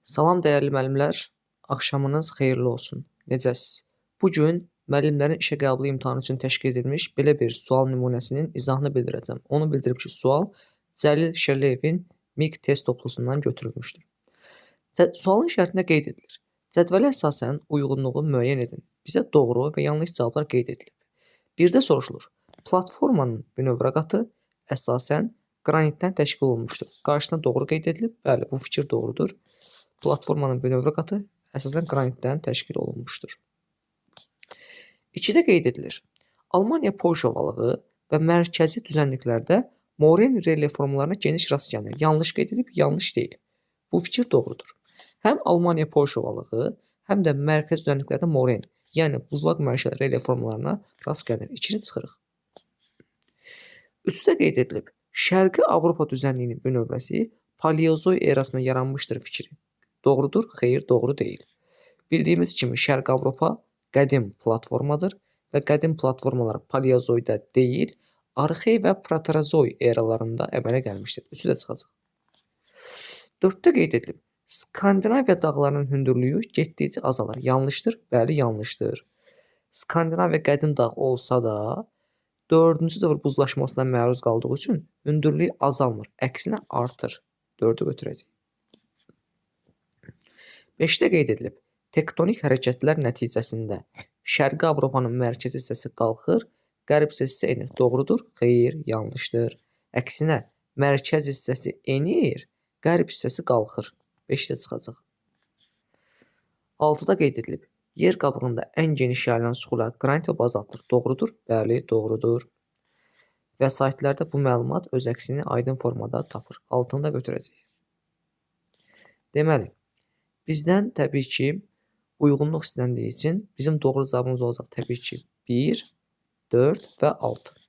Salam dəyərli müəllimlər, axşamınız xeyirli olsun. Necəsiz? Bu gün müəllimlərin işə qəbulu imtahanı üçün təşkil edilmiş belə bir sual nümunəsinin izahını bildirəcəm. Onu bildirib ki, sual Cəlil Şəliyevin MIQ test toplusundan götürülmüşdür. Sualın şərtində qeyd edilir. Cədvələ əsasən uyğunluğu müəyyən edin. Bizə doğru və yanlış cavablar qeyd edilib. Birdə soruşulur. Platformanın bünövrə qatı əsasən qranitdən təşkil olunmuşdur. Qarşısına doğru qeyd edilib. Bəli, bu fikir doğrudur. Platformanın bünövrə qatı əsasən qranitdən təşkil olunmuşdur. 2-də qeyd edilir. Almaniya-Polşa ovalığı və mərkəzi düzənliklərdə Moren relyef formlarına geniş rast gəlinir. Yanlış qeyd edilib, yanlış deyil. Bu fikir doğrudur. Həm Almaniya-Polşa ovalığı, həm də mərkəzi düzənliklərdə Moren, yəni buzlaq mərkəzi relyef formlarına rast gəlinir. 2-ni çıxırıq. 3-də qeyd edilib. Şərqi Avropa düzənliyinin bünövrəsi Paleozoy erasında yaranmışdır fikri. Doğrudur, xeyr, doğru deyil. Bildiyimiz kimi Şərqi Avropa qədim platformadır və qədim platformalar Paleozoyda deyil, Arxey və Proterozoy eralarında əmələ gəlmişdir. 3-ü də çıxacaq. 4-də qeyd edilib. Skandinaviya dağlarının hündürlüyü getdikcə azalır. Yanlışdır? Bəli, yanlışdır. Skandinaviya qədim dağ olsa da 4-cü dövr buzlaşmasına məruz qaldığı üçün hündürlüyü azalmır, əksinə artır. 4-ü götürəcəyik. 5-də qeyd edilib. Tektonik hərəkətlər nəticəsində Şərqi Avropanın mərkəzi hissəsi qalxır, qərb hissəsi enir. Doğrudur? Xeyr, yanlışdır. Əksinə, mərkəz hissəsi enir, qərb hissəsi qalxır. 5-də çıxacaq. 6-da qeyd edilib. Yer qabığında ən geniş yayılan suxular qranit və bazaltdır. Doğrudur? Bəli, doğrudur. Vəsaitlərdə bu məlumat öz əksini aydın formada tapır. 6-nı da götürəcəyik. Deməli, bizdən təbii ki, uyğunluq istəndiyi üçün bizim doğru cavabımız olacaq təbii ki 1, 4 və 6.